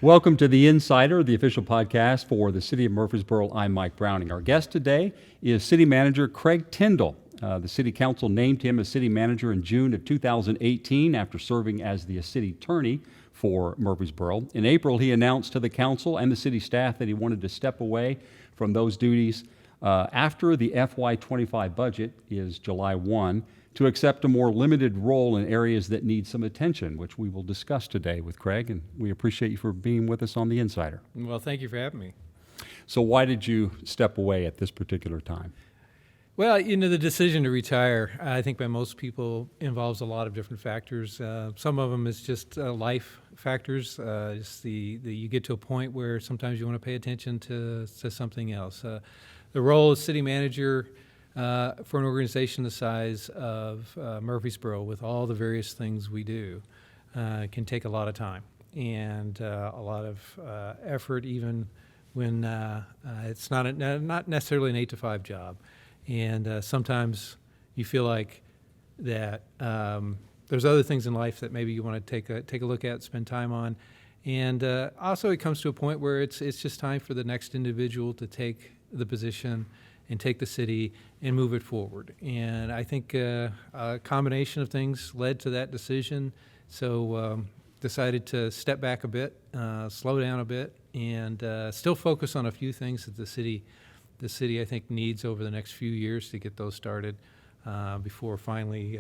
Welcome to The Insider, the official podcast for the City of Murfreesboro. I'm Mike Browning. Our guest today is City Manager Craig Tindall. The City Council named him as City Manager in June of 2018 after serving as the City Attorney for Murfreesboro. In April, he announced to the Council and the City staff that he wanted to step away from those duties after the FY25 budget is July 1 to accept a more limited role in areas that need some attention, which we will discuss today with Craig, and we appreciate you for being with us on The Insider. Well, thank you for having me. So why did you step away at this particular time? Well, the decision to retire, I think by most people, involves a lot of different factors. Some of them is just life factors. Just you get to a point where sometimes you want to pay attention to something else. The role as city manager for an organization the size of Murfreesboro, with all the various things we do, can take a lot of time and a lot of effort, even when it's not necessarily an 8-to-5 job. And sometimes you feel like that there's other things in life that maybe you want to take a look at, spend time on. And also it comes to a point where it's just time for the next individual to take the position and take the city and move it forward. And I think a combination of things led to that decision. So decided to step back a bit, slow down a bit, and still focus on a few things that the city I think needs over the next few years to get those started before finally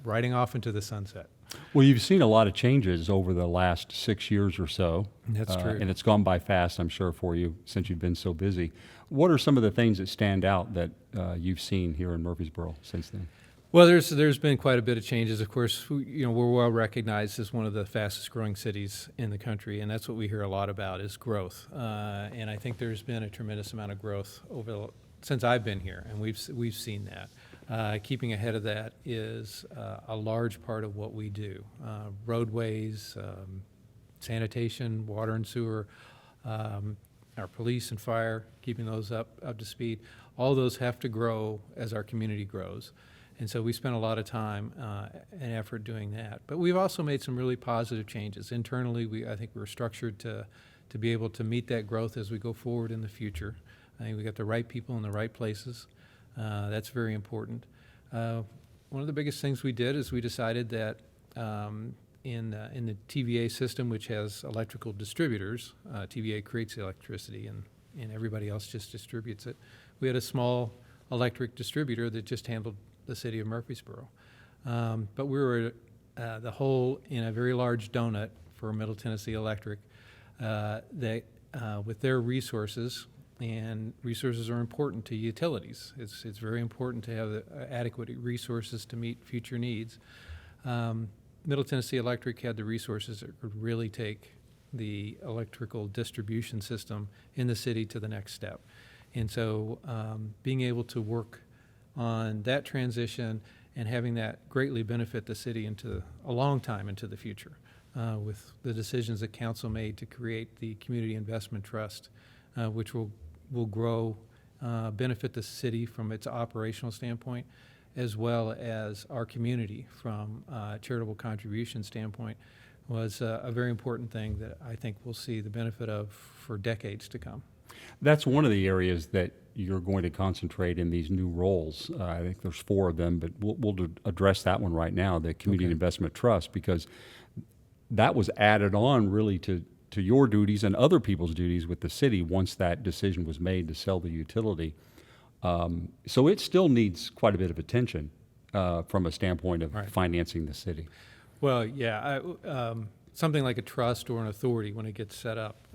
riding off into the sunset. Well, you've seen a lot of changes over the last 6 years or so. That's true. And it's gone by fast, I'm sure, for you since you've been so busy. What are some of the things that stand out that you've seen here in Murfreesboro since then? Well, there's been quite a bit of changes. Of course, we're well recognized as one of the fastest growing cities in the country, and that's what we hear a lot about is growth. And I think there's been a tremendous amount of growth since I've been here, and we've seen that. Keeping ahead of that is a large part of what we do. Roadways, sanitation, water and sewer, our police and fire, keeping those up to speed. All those have to grow as our community grows. And so we spent a lot of time and effort doing that. But we've also made some really positive changes. Internally, I think we're structured to be able to meet that growth as we go forward in the future. I think we got the right people in the right places. That's very important. One of the biggest things we did is we decided that in the TVA system, which has electrical distributors, TVA creates the electricity and everybody else just distributes it. We had a small electric distributor that just handled the city of Murfreesboro. But we were the whole in a very large donut for Middle Tennessee Electric that with their resources, and resources are important to utilities. It's very important to have adequate resources to meet future needs. Middle Tennessee Electric had the resources that could really take the electrical distribution system in the city to the next step. And so being able to work on that transition and having that greatly benefit the city into a long time into the future with the decisions that council made to create the Community Investment Trust, which will grow, benefit the city from its operational standpoint, as well as our community from a charitable contribution standpoint, was a very important thing that I think we'll see the benefit of for decades to come. That's one of the areas that you're going to concentrate in these new roles. I think there's 4 of them, but we'll address that one right now, the Community Investment Trust, because that was added on really to your duties and other people's duties with the city once that decision was made to sell the utility. So it still needs quite a bit of attention from a standpoint of financing the city. Well, yeah, something like a trust or an authority, when it gets set up,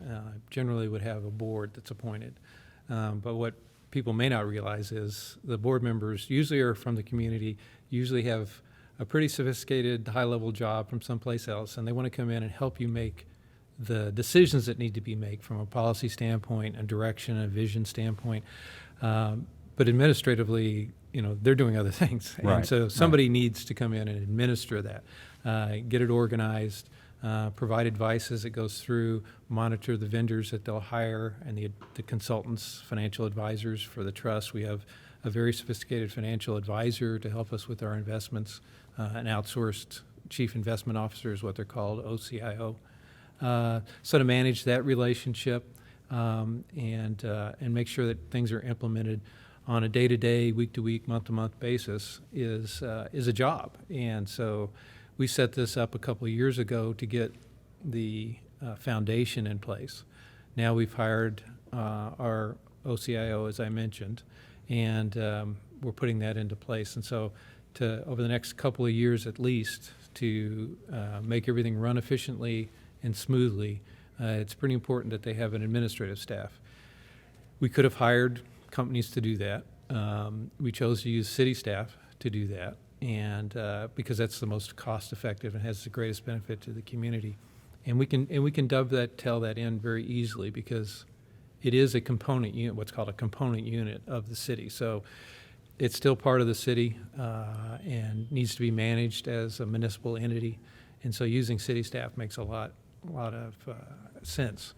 generally would have a board that's appointed. But what people may not realize is the board members usually are from the community, usually have a pretty sophisticated high-level job from someplace else, and they want to come in and help you make the decisions that need to be made from a policy standpoint, a direction, a vision standpoint. But administratively, they're doing other things. Right. And so somebody needs to come in and administer that, get it organized, provide advice as it goes through, monitor the vendors that they'll hire and the consultants, financial advisors for the trust. We have a very sophisticated financial advisor to help us with our investments, an outsourced chief investment officer is what they're called, OCIO. So to manage that relationship and make sure that things are implemented on a day-to-day, week-to-week, month-to-month basis is a job. And so we set this up a couple of years ago to get the foundation in place. Now we've hired our OCIO, as I mentioned, and we're putting that into place. And so over the next couple of years at least, to make everything run efficiently and smoothly, it's pretty important that they have an administrative staff. We could have hired companies to do that. We chose to use city staff to do that, and because that's the most cost-effective and has the greatest benefit to the community. And we can dovetail that in very easily because it is a component unit, what's called a component unit of the city. So it's still part of the city and needs to be managed as a municipal entity. And so using city staff makes a lot of sense.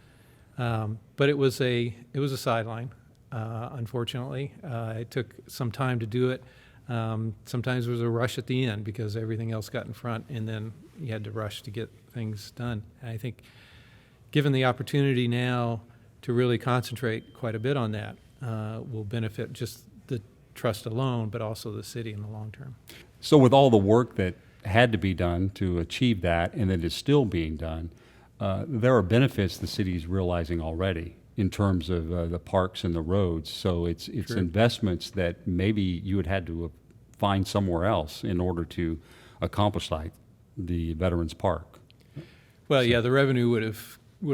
But it was a sideline, unfortunately. It took some time to do it. Sometimes there was a rush at the end because everything else got in front, and then you had to rush to get things done. And I think given the opportunity now to really concentrate quite a bit on that will benefit just the trust alone, but also the city in the long term. So with all the work that had to be done to achieve that and that is still being done, there are benefits the city's realizing already in terms of the parks and the roads. So it's Sure. investments that maybe you had had to find somewhere else in order to accomplish, like the Veterans Park. Well, yeah, the revenue would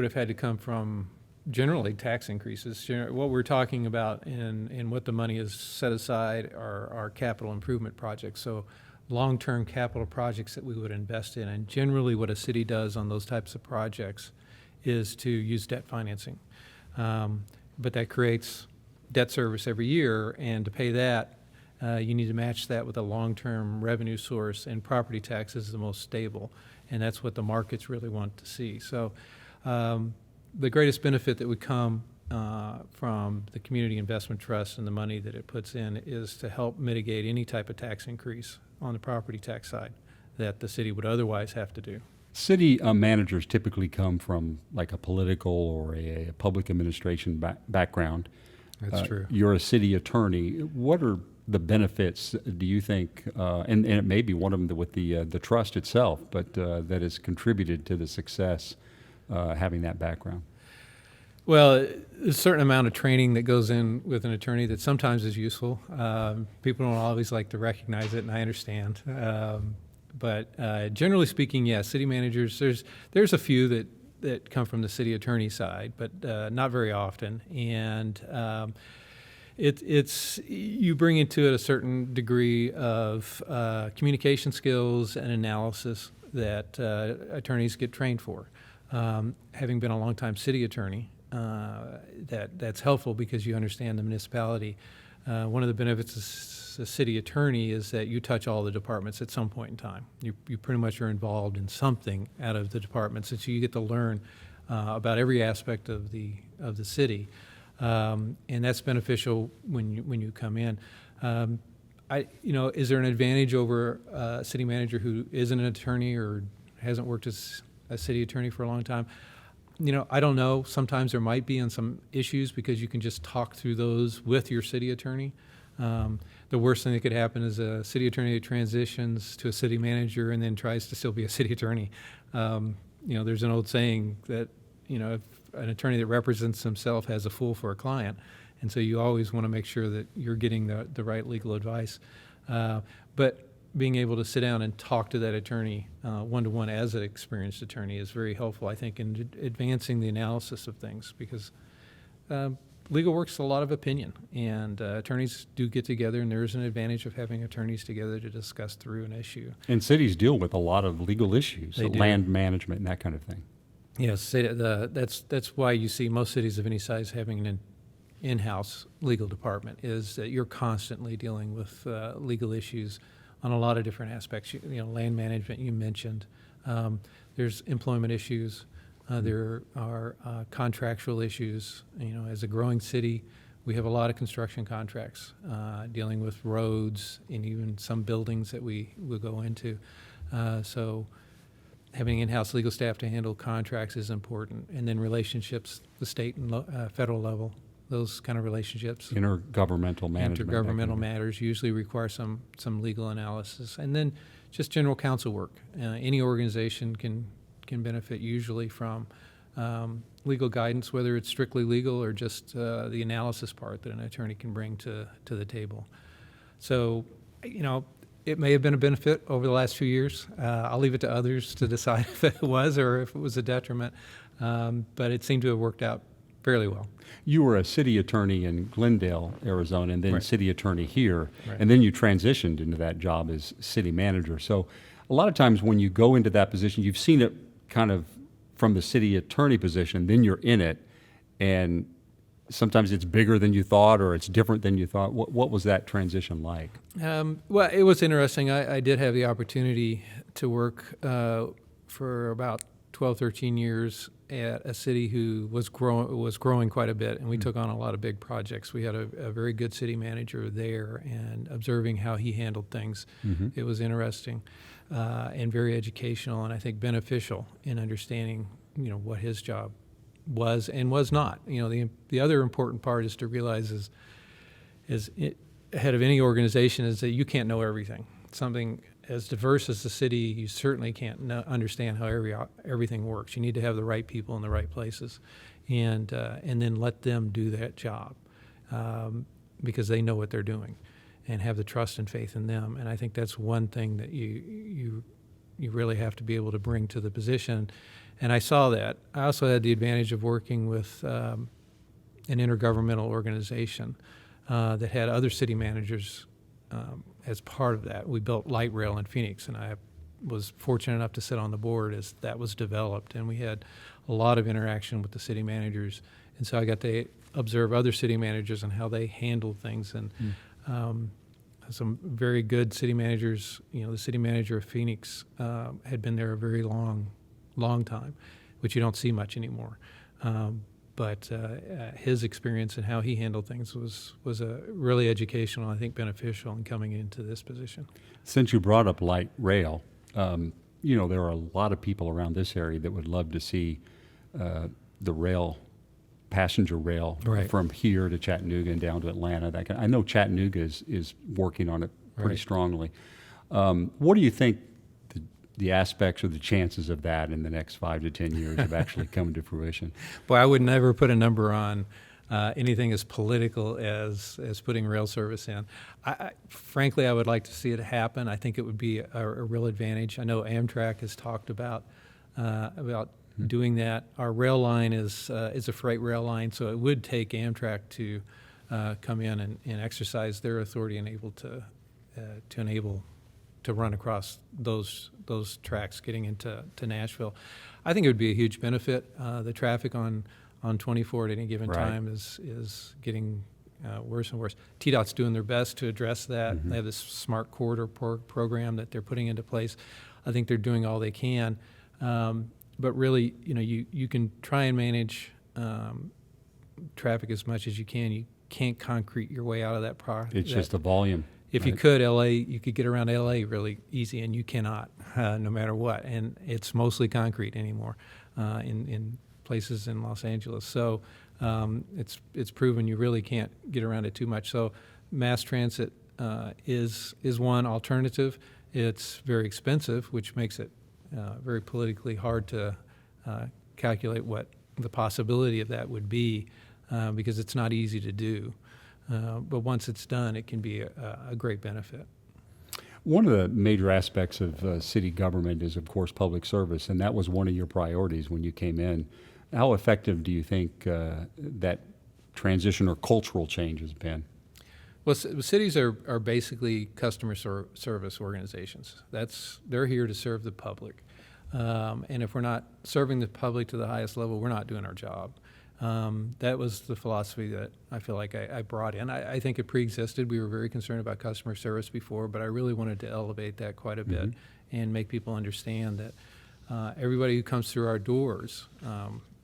have had to come from generally tax increases. What we're talking about and what the money is set aside are capital improvement projects. So long-term capital projects that we would invest in. And generally what a city does on those types of projects is to use debt financing. But that creates debt service every year, and to pay that, you need to match that with a long-term revenue source, and property tax is the most stable, and that's what the markets really want to see. So the greatest benefit that would come from the Community Investment Trust and the money that it puts in is to help mitigate any type of tax increase on the property tax side that the city would otherwise have to do. City managers typically come from like a political or a public administration background. That's true. You're a city attorney. What are the benefits, do you think, and it may be one of them with the trust itself, but that has contributed to the success having that background? Well, a certain amount of training that goes in with an attorney that sometimes is useful. People don't always like to recognize it, and I understand. But generally speaking, yes, city managers, there's a few that come from the city attorney side, but not very often. And it's you bring into it a certain degree of communication skills and analysis that attorneys get trained for. Having been a longtime city attorney, that's helpful because you understand the municipality. One of the benefits as a city attorney is that you touch all the departments at some point in time. You pretty much are involved in something out of the departments, and so you get to learn about every aspect of the city, and that's beneficial when you come in. Is there an advantage over a city manager who isn't an attorney or hasn't worked as a city attorney for a long time? I don't know. Sometimes there might be on some issues because you can just talk through those with your city attorney. The worst thing that could happen is a city attorney that transitions to a city manager and then tries to still be a city attorney. There's an old saying that, if an attorney that represents himself has a fool for a client. And so you always want to make sure that you're getting the right legal advice. But being able to sit down and talk to that attorney one-to-one as an experienced attorney is very helpful, I think, in advancing the analysis of things, because legal work's a lot of opinion, and attorneys do get together, and there is an advantage of having attorneys together to discuss through an issue. And cities deal with a lot of legal issues, They do. land management and that kind of thing. Yes, that's why you see most cities of any size having an in-house legal department, is that you're constantly dealing with legal issues on a lot of different aspects. Land management you mentioned. There's employment issues. There are contractual issues. As a growing city, we have a lot of construction contracts dealing with roads and even some buildings that we will go into. So having in-house legal staff to handle contracts is important, and then relationships, the state and federal level, those kind of relationships. Intergovernmental management. Intergovernmental matters usually require some legal analysis, and then just general counsel work. Any organization can benefit usually from legal guidance, whether it's strictly legal or just the analysis part that an attorney can bring to the table. So, it may have been a benefit over the last few years. I'll leave it to others to decide if it was or if it was a detriment, but it seemed to have worked out fairly well. You were a city attorney in Glendale, Arizona, and then Right. city attorney here, Right. and then you transitioned into that job as city manager. So a lot of times when you go into that position, you've seen it kind of from the city attorney position, then you're in it, and sometimes it's bigger than you thought or it's different than you thought. What was that transition like? Well, it was interesting. I did have the opportunity to work for about 12, 13 years at a city who was growing quite a bit, and we took on a lot of big projects. We had a very good city manager there, and observing how he handled things, it was interesting and very educational, and I think beneficial in understanding, what his job was and was not. The other important part is to realize ahead of any organization is that you can't know everything. Something as diverse as the city, you certainly can't understand how everything works. You need to have the right people in the right places, and then let them do that job because they know what they're doing, and have the trust and faith in them. And I think that's one thing that you really have to be able to bring to the position. And I saw that. I also had the advantage of working with an intergovernmental organization that had other city managers as part of that. We built light rail in Phoenix, and I was fortunate enough to sit on the board as that was developed, and we had a lot of interaction with the city managers, and so I got to observe other city managers and how they handled things, and some very good city managers. The city manager of Phoenix had been there a very long time, which you don't see much anymore. But his experience and how he handled things was a really educational, I think, beneficial in coming into this position. Since you brought up light rail, there are a lot of people around this area that would love to see the passenger rail Right. from here to Chattanooga and down to Atlanta. I know Chattanooga is working on it pretty Right. strongly. What do you think the aspects or the chances of that in the next 5 to 10 years of actually coming to fruition? Boy, I would never put a number on anything as political as putting rail service in. Frankly, I would like to see it happen. I think it would be a real advantage. I know Amtrak has talked about doing that. Our rail line is a freight rail line, so it would take Amtrak to come in and exercise their authority and able to enable to run across those tracks getting into Nashville. I think it would be a huge benefit. The traffic on 24 at any given Right. time is getting worse and worse. TDOT's doing their best to address that. They have this smart corridor program that they're putting into place. I think they're doing all they can. But really, you can try and manage traffic as much as you can. You can't concrete your way out of that process. It's just the volume. If you could, you could get around LA really easy, and you cannot, no matter what. And it's mostly concrete anymore in places in Los Angeles. So it's proven you really can't get around it too much. So mass transit is one alternative. It's very expensive, which makes it very politically hard to calculate what the possibility of that would be because it's not easy to do. But once it's done, it can be a great benefit. One of the major aspects of city government is, of course, public service, and that was one of your priorities when you came in. How effective do you think that transition or cultural change has been? Well, cities are basically customer service organizations. They're here to serve the public. And if we're not serving the public to the highest level, we're not doing our job. That was the philosophy that I feel like I brought in. I think it preexisted. We were very concerned about customer service before, but I really wanted to elevate that quite a bit and make people understand that everybody who comes through our doors,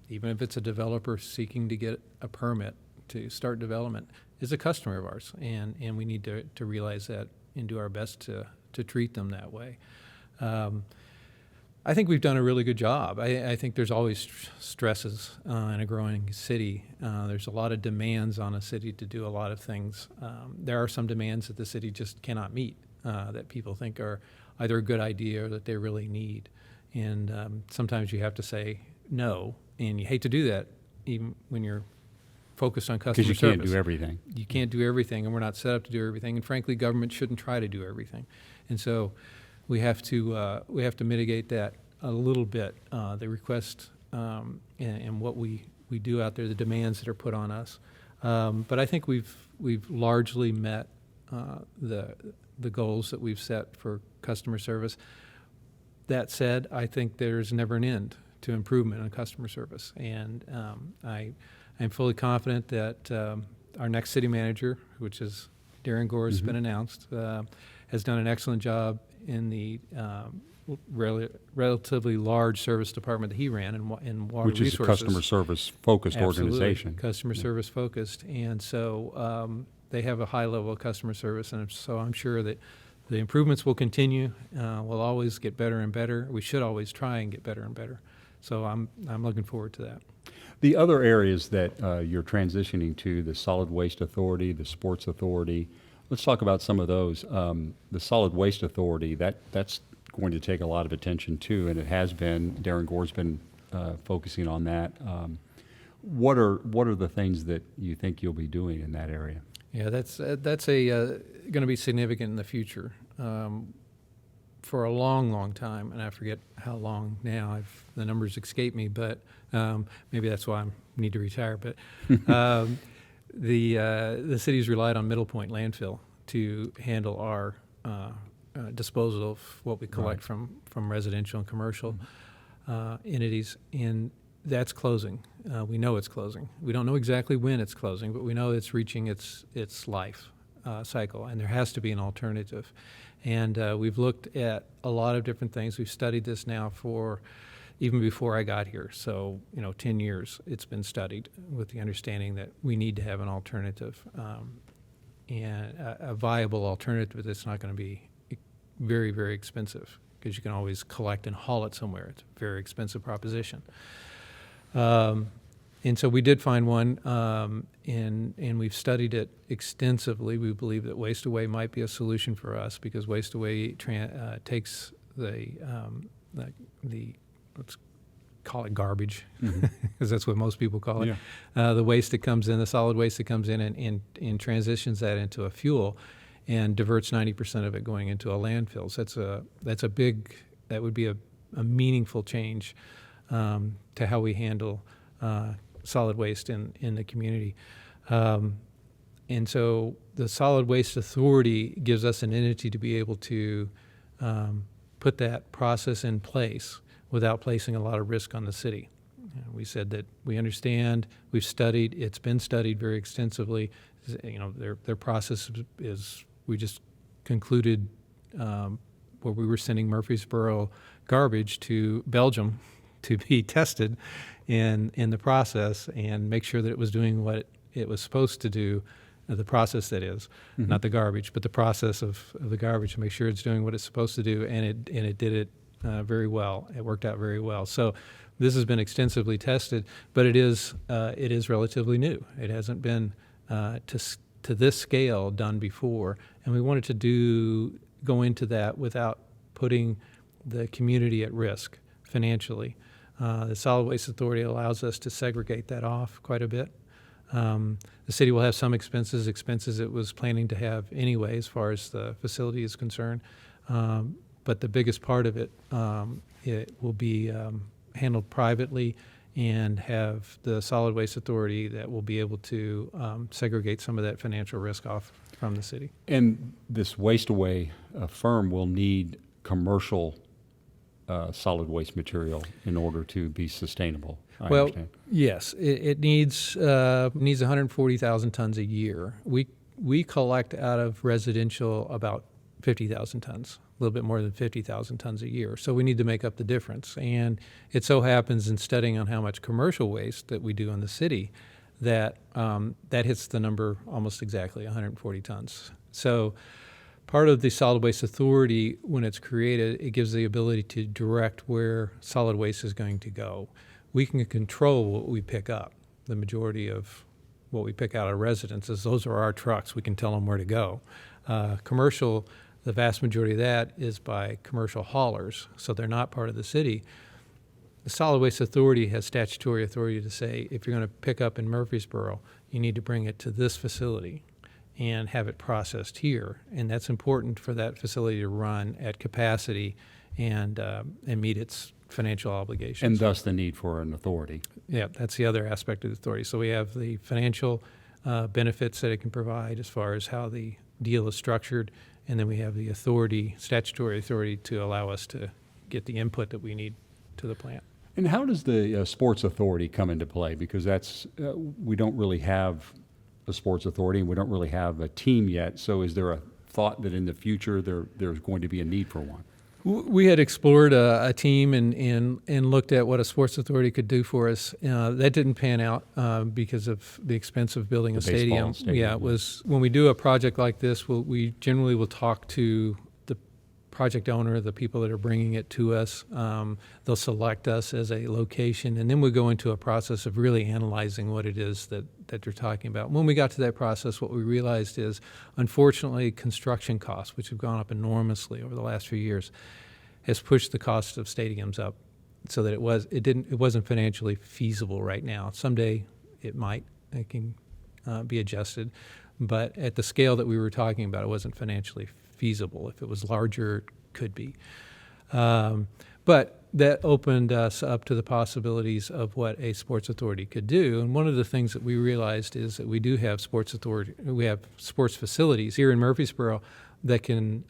even if it's a developer seeking to get a permit to start development, is a customer of ours, and we need to realize that and do our best to treat them that way. I think we've done a really good job. I think there's always stresses in a growing city. There's a lot of demands on a city to do a lot of things. There are some demands that the city just cannot meet, that people think are either a good idea or that they really need. And sometimes you have to say no, and you hate to do that even when you're focused on customer service. Because you can't do everything. You can't do everything, and we're not set up to do everything. And frankly, government shouldn't try to do everything. And so we have to mitigate that a little bit. The request and what we do out there, the demands that are put on us. But I think we've largely met the goals that we've set for customer service. That said, I think there's never an end to improvement in customer service, and I'm fully confident that our next city manager, which is Darren Gore, has been announced, has done an excellent job in the relatively large service department that he ran in water Which is a resources. customer service-focused organization. Customer service focused, and so they have a high level of customer service, and so I'm sure that the improvements will continue. We'll always get better and better. We should always try and get better and better. So I'm looking forward to that. The other areas that you're transitioning to, the Solid Waste Authority, the Sports Authority, let's talk about some of those. The Solid Waste Authority, that's going to take a lot of attention too, and it has been. Darren Gore's been focusing on that. What are the things that you think you'll be doing in that area? Yeah, that's going to be significant in the future. For a long, long time, and I forget how long now. The numbers escape me, but maybe that's why I need to retire. But the city's relied on Middle Point landfill to handle our disposal of what we collect from residential and commercial entities, and that's closing. We know it's closing. We don't know exactly when it's closing, but we know it's reaching its life cycle, and there has to be an alternative. And we've looked at a lot of different things. We've studied this now for even before I got here. So, 10 years it's been studied with the understanding that we need to have an alternative, and a viable alternative that's not going to be very, very expensive, because you can always collect and haul it somewhere. It's a very expensive proposition. And so we did find one, and we've studied it extensively. We believe that waste away might be a solution for us, because waste away takes the let's call it garbage, because that's what most people call it. Yeah. The waste that comes in, the solid waste that comes in, and transitions that into a fuel, and diverts 90% of it going into a landfill. So that would be a meaningful change to how we handle solid waste in the community. And so the Solid Waste Authority gives us an entity to be able to put that process in place without placing a lot of risk on the city. We said that we understand, we've studied, it's been studied very extensively. Their process is, we just concluded where we were sending Murfreesboro garbage to Belgium to be tested in the process and make sure that it was doing what it was supposed to do, the process that is, not the garbage, but the process of the garbage, to make sure it's doing what it's supposed to do, and it did it very well. It worked out very well. So this has been extensively tested, but it is relatively new. It hasn't been to this scale done before, and we wanted to go into that without putting the community at risk financially. The Solid Waste Authority allows us to segregate that off quite a bit. The city will have some expenses it was planning to have anyway as far as the facility is concerned. But the biggest part of it, it will be handled privately, and have the Solid Waste Authority that will be able to segregate some of that financial risk off from the city. And this waste away firm will need commercial solid waste material in order to be sustainable. I understand. Yes, it needs 140,000 tons a year. We collect out of residential about 50,000 tons, a little bit more than 50,000 tons a year. So we need to make up the difference. And it so happens, in studying on how much commercial waste that we do in the city, that that hits the number almost exactly, 140 tons. So Part of the Solid Waste Authority, when it's created, it gives the ability to direct where solid waste is going to go. We can control what we pick up. The majority of what we pick out of residences, those are our trucks. We can tell them where to go. Commercial, the vast majority of that is by commercial haulers, so they're not part of the city. The Solid Waste Authority has statutory authority to say, if you're going to pick up in Murfreesboro, you need to bring it to this facility and have it processed here. And that's important for that facility to run at capacity and meet its financial obligations. And thus the need for an authority. Yeah, that's the other aspect of the authority. So we have the financial benefits that it can provide as far as how the deal is structured, and then we have the authority, statutory authority, to allow us to get the input that we need to the plant. And how does the sports authority come into play? Because that's we don't really have a sports authority, and we don't really have a team yet. So is there a thought that in the future there's going to be a need for one? We had explored a team and looked at what a sports authority could do for us. That didn't pan out because of the expense of building a stadium. Yeah, it was when we do a project like this, we generally will talk to the project owner, the people that are bringing it to us. They'll select us as a location, and then we go into a process of really analyzing what it is that they're talking about. When we got to that process, what we realized is, unfortunately, construction costs, which have gone up enormously over the last few years, has pushed the cost of stadiums up so that it wasn't financially feasible right now. Someday it can be adjusted, but at the scale that we were talking about, it wasn't financially feasible. If it was larger, it could be. But that opened us up to the possibilities of what a sports authority could do. And one of the things that we realized is that we do have sports facilities here in Murfreesboro that can,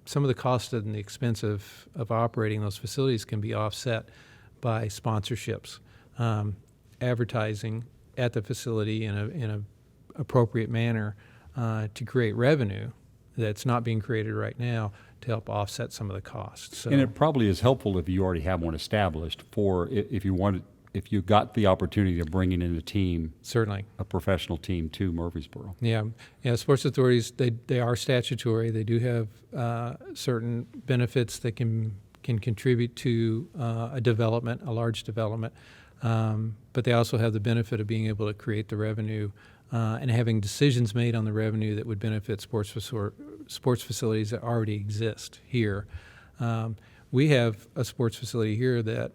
some of the cost and the expense of operating those facilities can be offset by sponsorships, advertising at the facility in a appropriate manner to create revenue that's not being created right now, to help offset some of the costs. So, and it probably is helpful if you already have one established for if you got the opportunity of bringing in a team, certainly a professional team to Murfreesboro. Yeah. Sports authorities, they are statutory. They do have certain benefits that can contribute to a large development, but they also have the benefit of being able to create the revenue and having decisions made on the revenue that would benefit sports facilities that already exist here. We have a sports facility here that,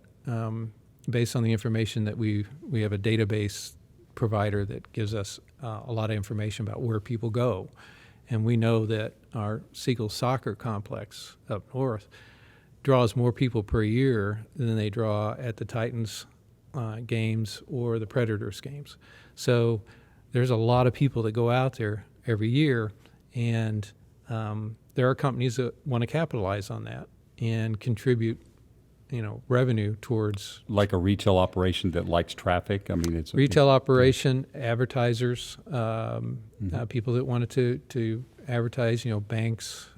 based on the information that we have a database provider that gives us a lot of information about where people go. And we know that our Siegel soccer complex up north draws more people per year than they draw at the Titans games or the Predators games. So there's a lot of people that go out there every year, and there are companies that want to capitalize on that and contribute, revenue towards, like a retail operation that likes traffic. I mean, it's retail operation, advertisers, people that wanted to advertise. Banks.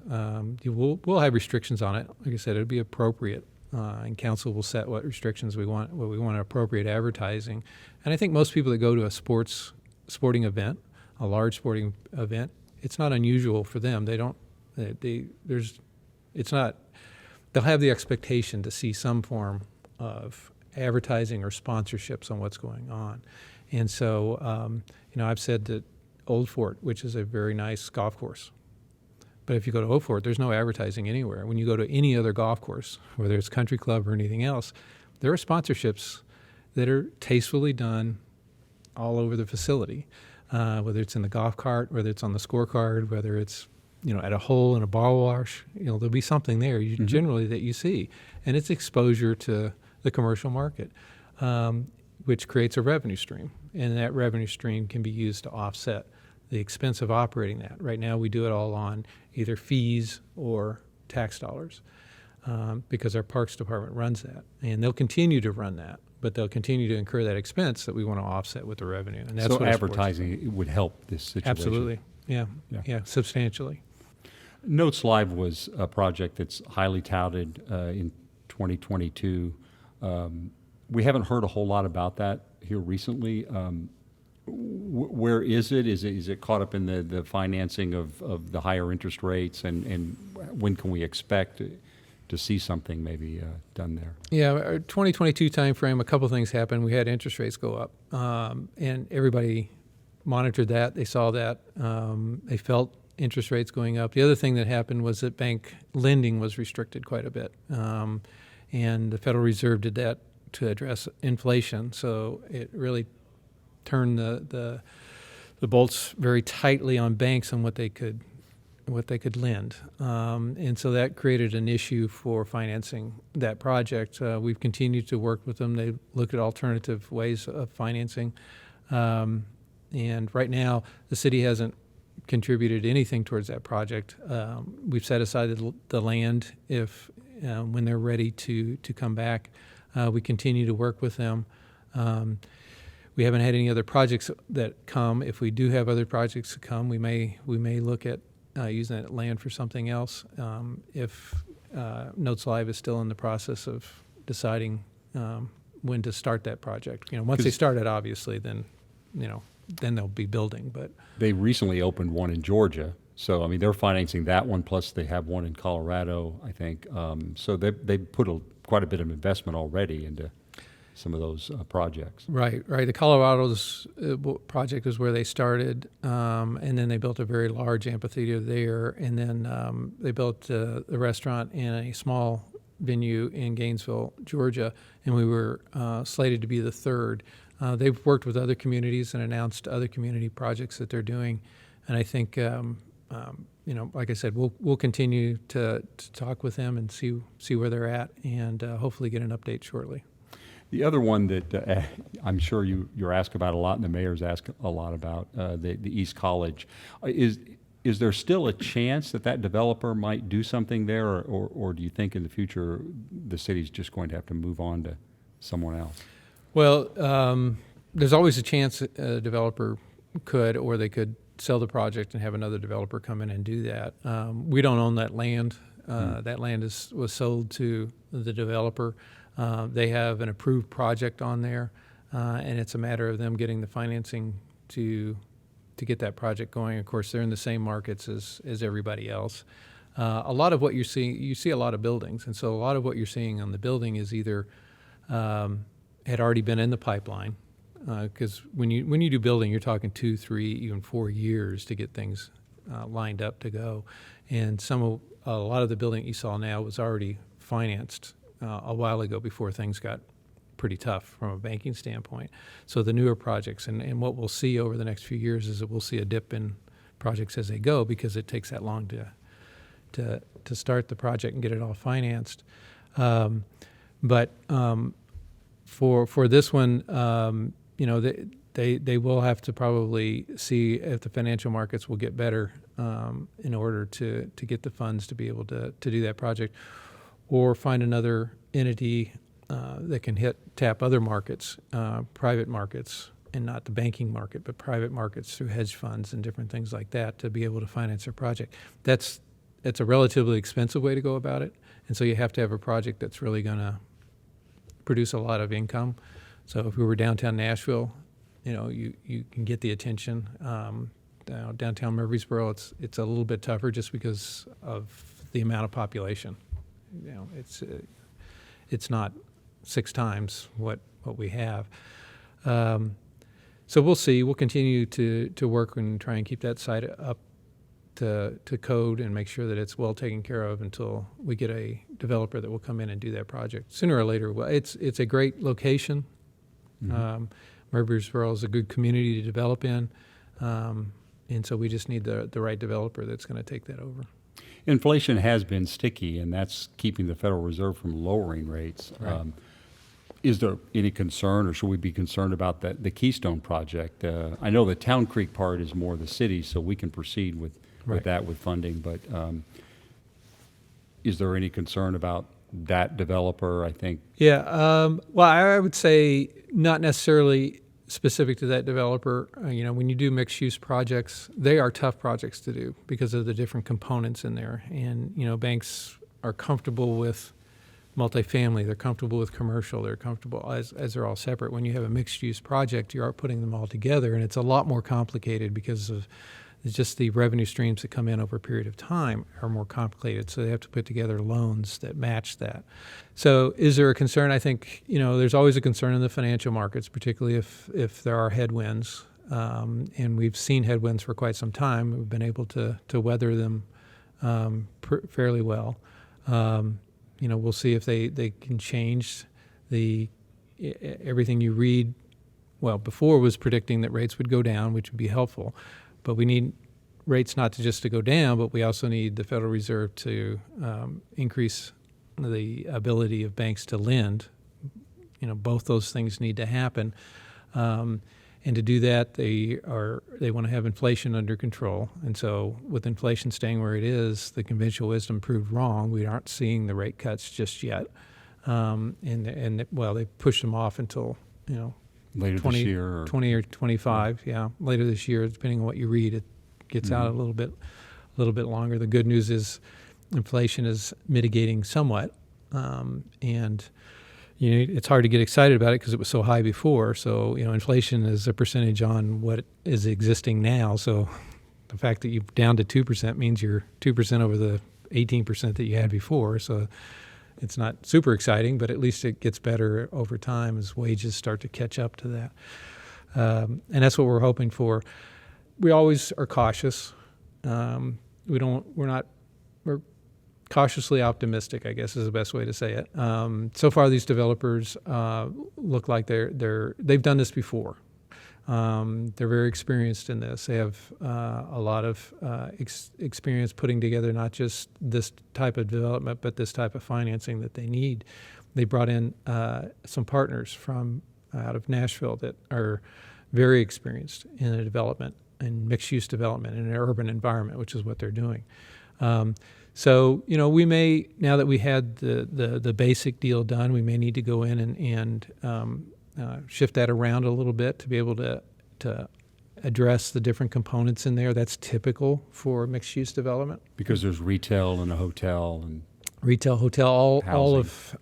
We'll have restrictions on it. Like I said, it'll be appropriate, and council will set what restrictions we want. What we want appropriate advertising, and I think most people that go to a sporting event, a large sporting event, it's not unusual for them. They'll have the expectation to see some form of advertising or sponsorships on what's going on. And so, I've said that Old Fort, which is a very nice golf course, but if you go to Old Fort, there's no advertising anywhere. When you go to any other golf course, whether it's country club or anything else, there are sponsorships that are tastefully done all over the facility, whether it's in the golf cart, whether it's on the scorecard, whether it's at a hole in a bar wash. There'll be something there generally that you see, and it's exposure to the commercial market, which creates a revenue stream, and that revenue stream can be used to offset the expense of operating that. Right now, we do it all on either fees or tax dollars, because our Parks Department runs that, and they'll continue to run that. But they'll continue to incur that expense that we want to offset with the revenue. And that's so what advertising would help this situation. Absolutely. Yeah, substantially. Notes Live was a project that's highly touted in 2022. We haven't heard a whole lot about that here recently. Where is it? Is it caught up in the financing of the higher interest rates? And when can we expect to see something maybe done there? Yeah, our 2022 timeframe, a couple things happened. We had interest rates go up, and everybody monitored that. They saw that. They felt interest rates going up. The other thing that happened was that bank lending was restricted quite a bit, and the Federal Reserve did that to address inflation. So it really turned the bolts very tightly on banks on what they could lend, and so that created an issue for financing that project. We've continued to work with them. They looked at alternative ways of financing, and right now the city hasn't contributed anything towards that project. We've set aside the land if when they're ready to come back. We continue to work with them. We haven't had any other projects that come. If we do have other projects to come, we may look at using that land for something else. If Notes Live is still in the process of deciding when to start that project. Once they start it, obviously, then they'll be building. But they recently opened one in Georgia, so I mean they're financing that one. Plus they have one in Colorado, I think. So they put quite a bit of investment already into some of those projects. Right. The Colorado's project is where they started, and then they built a very large amphitheater there, and then they built a restaurant in a small venue in Gainesville, Georgia, and we were slated to be the third. They've worked with other communities and announced other community projects that they're doing, and I think, like I said, we'll continue to talk with them and see where they're at, and hopefully get an update shortly. The other one that I'm sure you're asked about a lot, and the mayor's asked a lot about, the East College. Is there still a chance that developer might do something there, or do you think in the future the city's just going to have to move on to someone else? Well, there's always a chance a developer could, or they could sell the project and have another developer come in and do that. We don't own that land. That land was sold to the developer. They have an approved project on there, and it's a matter of them getting the financing to get that project going. Of course, they're in the same markets as everybody else. A lot of what you see a lot of buildings, and so a lot of what you're seeing on the building is either had already been in the pipeline, because when you do building, you're talking 2, 3, even 4 years to get things lined up to go, and a lot of the building you saw now was already financed a while ago before things got pretty tough from a banking standpoint. So the newer projects, and what we'll see over the next few years is that we'll see a dip in projects as they go, because it takes that long to start the project and get it all financed. But for this one, they will have to probably see if the financial markets will get better in order to get the funds to be able to do that project, or find another entity that can tap other markets, private markets, and not the banking market, but private markets through hedge funds and different things like that to be able to finance their project. It's a relatively expensive way to go about it, and so you have to have a project that's really going to produce a lot of income. So if we were downtown Nashville, you can get the attention. Downtown Murfreesboro, it's a little bit tougher just because of the amount of population. It's not 6 times what we have. So we'll see. We'll continue to work and try and keep that site up to code and make sure that it's well taken care of until we get a developer that will come in and do that project. Sooner or later, it's a great location. Mm-hmm. Murfreesboro is a good community to develop in, and so we just need the right developer that's going to take that over. Inflation has been sticky, and that's keeping the Federal Reserve from lowering rates. Right. Is there any concern, or should we be concerned about the Keystone project? I know the Town Creek part is more the city, so we can proceed with that with funding, but is there any concern about that developer, I think? Yeah, well, I would say not necessarily specific to that developer. When you do mixed-use projects, they are tough projects to do because of the different components in there. And, banks are comfortable with multifamily, they're comfortable with commercial, they're comfortable as they're all separate. When you have a mixed-use project, you are putting them all together, and it's a lot more complicated because of just the revenue streams that come in over a period of time are more complicated, so they have to put together loans that match that. So is there a concern? I think, there's always a concern in the financial markets, particularly if there are headwinds, and we've seen headwinds for quite some time. We've been able to weather them fairly well. We'll see if they can change everything you read. Well, before was predicting that rates would go down, which would be helpful. But we need rates not just to go down, but we also need the Federal Reserve to increase the ability of banks to lend. Both those things need to happen. And to do that, they want to have inflation under control. And so with inflation staying where it is, the conventional wisdom proved wrong. We aren't seeing the rate cuts just yet. They pushed them off until, Later this year? Or 20 or 25, yeah. Later this year, depending on what you read, it gets out a little bit longer. The good news is inflation is mitigating somewhat, and it's hard to get excited about it because it was so high before. So inflation is a percentage on what is existing now. So the fact that you're down to 2% means you're 2% over the 18% that you had before. So it's not super exciting, but at least it gets better over time as wages start to catch up to that. And that's what we're hoping for. We always are cautious. We're cautiously optimistic, I guess is the best way to say it. So far, these developers look like they've done this before. They're very experienced in this. They have a lot of experience putting together not just this type of development, but this type of financing that they need. They brought in some partners from out of Nashville that are very experienced in the development and mixed-use development in an urban environment, which is what they're doing. So we may, now that we had the basic deal done, we may need to go in and shift that around a little bit to be able to address the different components in there. That's typical for mixed-use development. Because there's retail and a hotel and retail, hotel,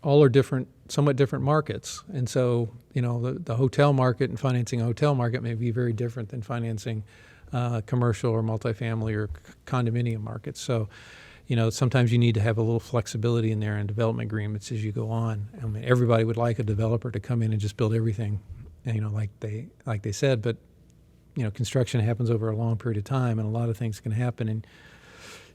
all are different, somewhat different markets. And so, the hotel market and financing a hotel market may be very different than financing commercial or multifamily or condominium markets. So, sometimes you need to have a little flexibility in there in development agreements as you go on. I mean, everybody would like a developer to come in and just build everything, like they said, but construction happens over a long period of time, and a lot of things can happen, and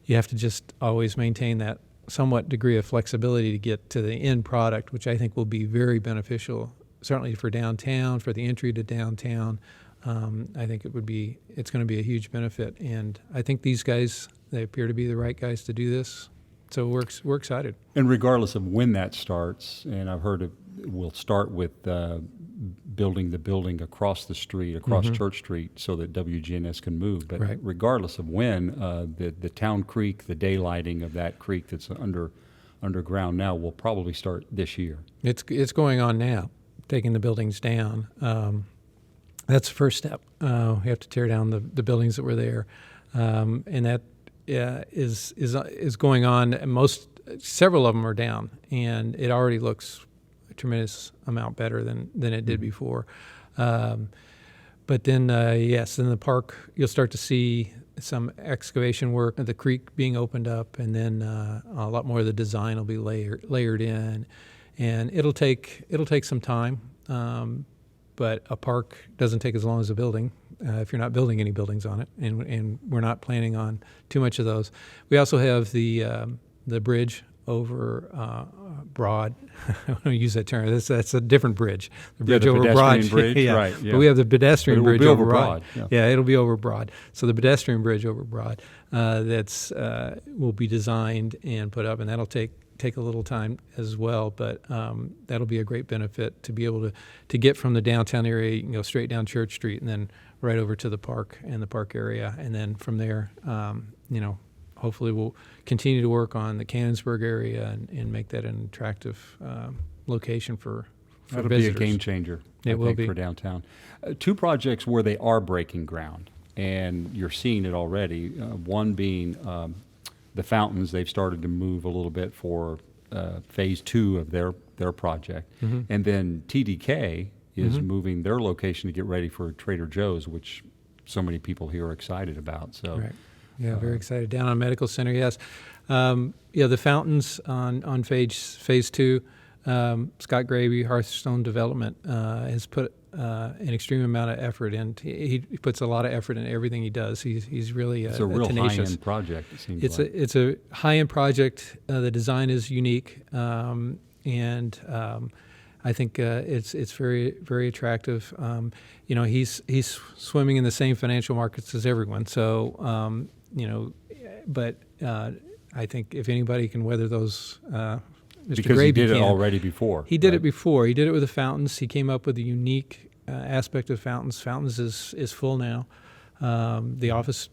you have to just always maintain that somewhat degree of flexibility to get to the end product, which I think will be very beneficial, certainly for downtown, for the entry to downtown. I think it's going to be a huge benefit, and I think these guys, they appear to be the right guys to do this, so we're excited. And regardless of when that starts, and I've heard it will start with building the building across the street, across Church Street, so that WGNS can move. But right. Regardless of when, the town creek, the daylighting of that creek that's underground now will probably start this year. It's going on now, taking the buildings down. That's the first step. We have to tear down the buildings that were there, and that is going on. And several of them are down, and it already looks a tremendous amount better than it did before. But then, then the park, you'll start to see some excavation work, the creek being opened up, and then a lot more of the design will be layered in, and it'll take some time. But a park doesn't take as long as a building if you're not building any buildings on it, and we're not planning on too much of those. We also have the bridge over Broad. I don't want to use that term. That's a different bridge. The bridge over Broad. Bridge, yeah. Right. Yeah. But we have the pedestrian bridge over Broad. Yeah, it'll be over Broad. So the pedestrian bridge over Broad will be designed and put up, and that'll take a little time as well, but that'll be a great benefit to be able to get from the downtown area. You can go straight down Church Street and then right over to the park and the park area, and then from there, hopefully we'll continue to work on the Cannonsburg area and make that an attractive location for That'll visitors. Be a game changer, I will think, be. for downtown. Two projects where they are breaking ground, and you're seeing it already. One being the fountains. They've started to move a little bit for phase 2 of their project. And then TDK is moving their location to get ready for Trader Joe's, which so many people here are excited about. So, Right. Yeah, very excited. Down on Medical Center, yes. Yeah, the fountains on phase 2, Scott Gravy, Hearthstone Development, has put an extreme amount of effort in. He puts a lot of effort in everything he does. He's really it's a real tenacious. high-end project, it seems It's like. it's a high-end project. The design is unique, and I think it's very, very attractive. He's swimming in the same financial markets as everyone. So but I think if anybody can weather those, Mr. Because Gravy he did it can. already before. He did right? it before. He did it with the fountains. He came up with a unique aspect of fountains. Fountains is full now. The office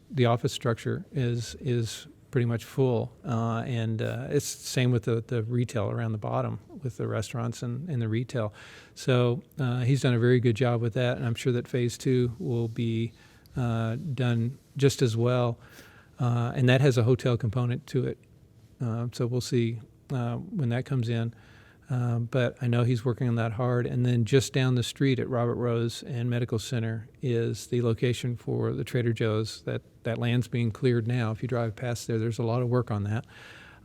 structure is pretty much full, and it's the same with the retail around the bottom with the restaurants and the retail. So he's done a very good job with that, and I'm sure that phase 2 will be done just as well. And that has a hotel component to it. So we'll see when that comes in. But I know he's working on that hard. And then just down the street at Robert Rose and Medical Center is the location for the Trader Joe's. That land's being cleared now. If you drive past there, there's a lot of work on that.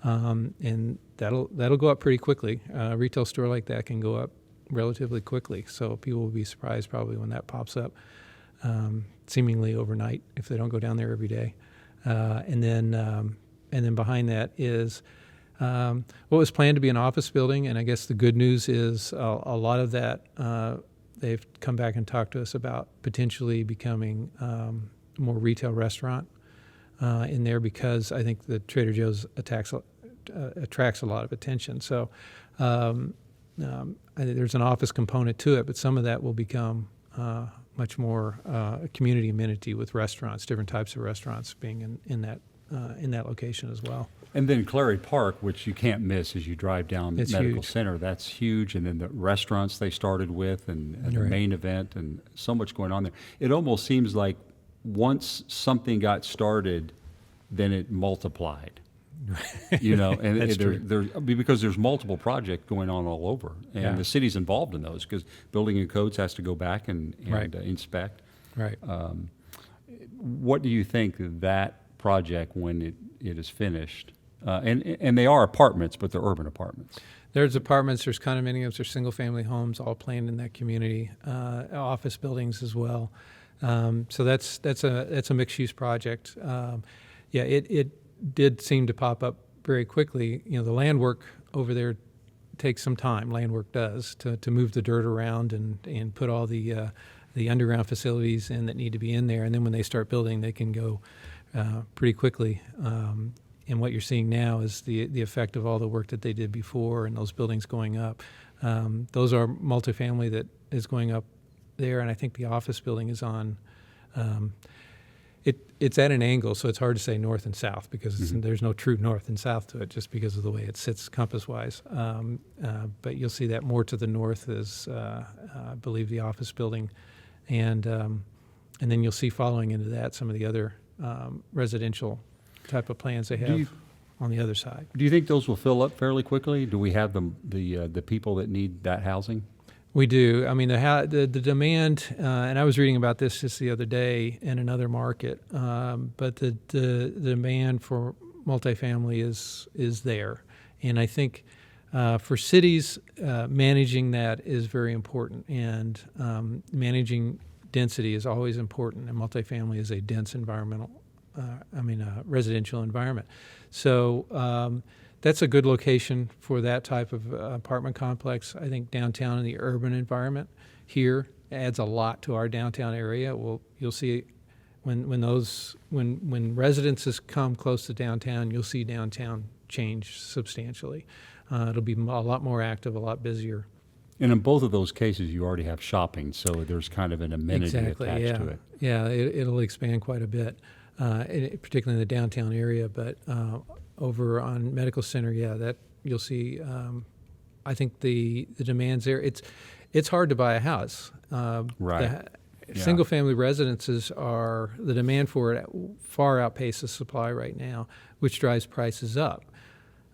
And that'll go up pretty quickly. A retail store like that can go up relatively quickly. So people will be surprised probably when that pops up, seemingly overnight if they don't go down there every day. And then behind that is what was planned to be an office building, and I guess the good news is a lot of that they've come back and talked to us about potentially becoming more retail restaurant in there, because I think the Trader Joe's attracts a lot of attention. So I think there's an office component to it, but some of that will become much more a community amenity with restaurants, different types of restaurants being in that location as well. And then Clari Park, which you can't miss as you drive down It's Medical huge. Center, that's huge. And then the restaurants they started with, and the Right. main event, and so much going on there. It almost seems like once something got started, then it multiplied. And That's true. because there's multiple projects going on all over, and Yeah. the city's involved in those because Building and Codes has to go back and Right. inspect. Right. What do you think that project, when it is finished, and they are apartments, but they're urban apartments? There's apartments, there's condominiums, there's single-family homes all planned in that community, office buildings as well. So that's a mixed-use project. It did seem to pop up very quickly. The land work over there takes some time. Land work does to move the dirt around and put all the underground facilities in that need to be in there. And then when they start building, they can go pretty quickly. And what you're seeing now is the effect of all the work that they did before and those buildings going up. Those are multifamily that is going up there, and I think the office building is on. It's at an angle, so it's hard to say north and south because there's no true north and south to it, just because of the way it sits compass-wise. But you'll see that more to the north is, I believe, the office building, and then you'll see following into that some of the other residential type of plans they have on the other side. Do you think those will fill up fairly quickly? Do we have the people that need that housing? We do. I mean, the demand, and I was reading about this just the other day in another market, but the demand for multifamily is there. And I think for cities, managing that is very important, and managing density is always important, and multifamily is a dense residential environment. So that's a good location for that type of apartment complex. I think downtown in the urban environment here adds a lot to our downtown area. You'll see when residences come close to downtown, you'll see downtown change substantially. It'll be a lot more active, a lot busier. And in both of those cases, you already have shopping, so there's kind of an amenity attached to it. Yeah, it'll expand quite a bit, particularly in the downtown area. But over on Medical Center, that you'll see. I think the demands there. It's hard to buy a house. Right. Single-family residences are the demand for it far outpaces supply right now, which drives prices up.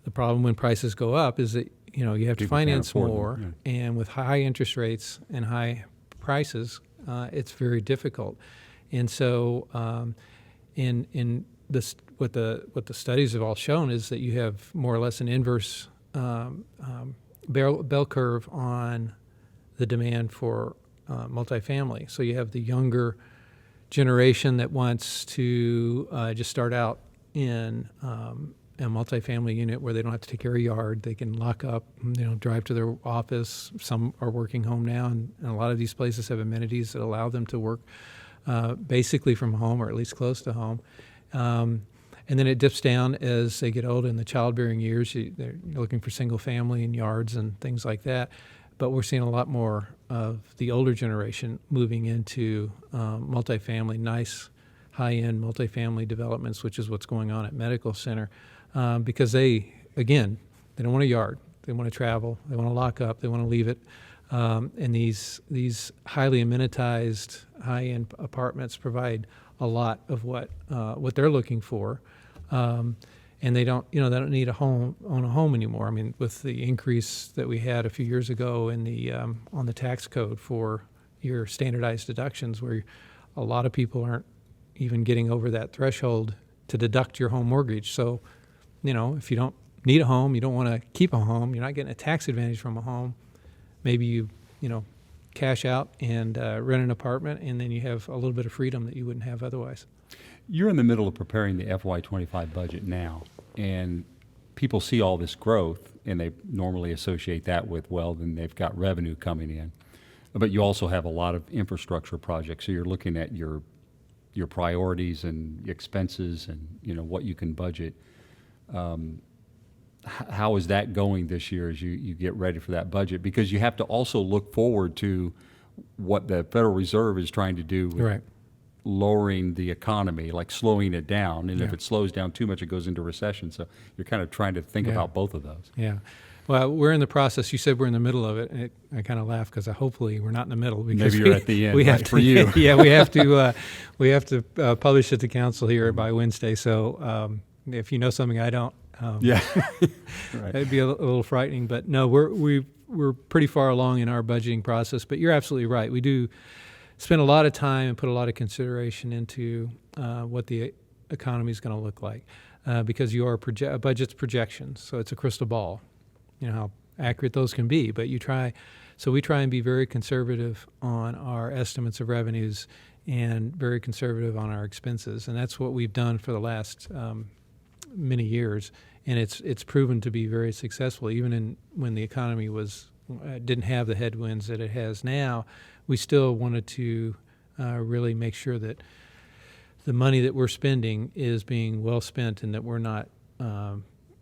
The problem when prices go up is that, you know, you have to People can't finance afford them, more, and with high interest rates and high prices, it's very difficult. And so, in this, what the studies have all shown is that you have more or less an inverse bell curve on the demand for multifamily. So you have the younger generation that wants to just start out in a multifamily unit where they don't have to take care of a yard. They can lock up, you know, drive to their office. Some are working home now, and a lot of these places have amenities that allow them to work basically from home, or at least close to home. And then it dips down as they get older in the childbearing years. They're looking for single family and yards and things like that. But we're seeing a lot more of the older generation moving into multifamily, nice high-end multifamily developments, which is what's going on at Medical Center, because they don't want a yard. They want to travel. They want to lock up. They want to leave it. And these highly amenitized high-end apartments provide a lot of what they're looking for. And they don't need own a home anymore. I mean, with the increase that we had a few years ago in the on the tax code for your standardized deductions, where a lot of people aren't even getting over that threshold to deduct your home mortgage. So, you know, if you don't need a home, you don't want to keep a home, you're not getting a tax advantage from a home, maybe you cash out and rent an apartment, and then you have a little bit of freedom that you wouldn't have otherwise. You're in the middle of preparing the FY25 budget now, and people see all this growth, and they normally associate that with, well, then they've got revenue coming in. But you also have a lot of infrastructure projects, so you're looking at your priorities and expenses and, you know, what you can budget. How is that going this year as you get ready for that budget? Because you have to also look forward to what the Federal Reserve is trying to do with Right. lowering the economy, like slowing it down. And if Yeah. it slows down too much, it goes into recession. So you're kind of trying to think Yeah. about both of those. Yeah. Well, we're in the process. You said we're in the middle of it. And I kind of laugh because hopefully we're not in the middle. Because Maybe you're at the end, we have right, to, for you. Yeah, we have to publish it to council here by Wednesday. So if you know something I don't, Yeah. Right. it'd be a little frightening. But no, we're pretty far along in our budgeting process. But you're absolutely right. We do spend a lot of time and put a lot of consideration into what the economy is going to look like, because your budget's projections, so it's a crystal ball. You know how accurate those can be, but we try and be very conservative on our estimates of revenues and very conservative on our expenses, and that's what we've done for the last many years, and it's proven to be very successful. Even when the economy didn't have the headwinds that it has now, we still wanted to really make sure that the money that we're spending is being well spent, and that we're not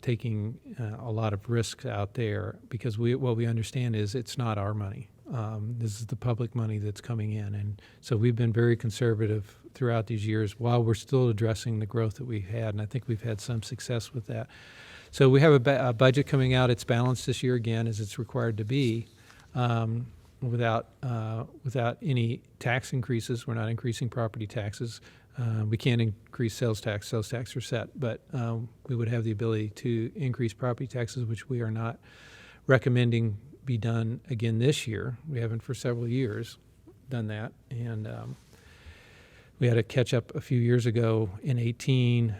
taking a lot of risks out there, because what we understand is it's not our money. This is the public money that's coming in, and so we've been very conservative throughout these years while we're still addressing the growth that we've had, and I think we've had some success with that. So we have a budget coming out. It's balanced this year again, as it's required to be, without any tax increases. We're not increasing property taxes. We can't increase sales tax. Sales tax are set, but we would have the ability to increase property taxes, which we are not recommending be done again this year. We haven't for several years done that, and we had to catch up a few years ago in 18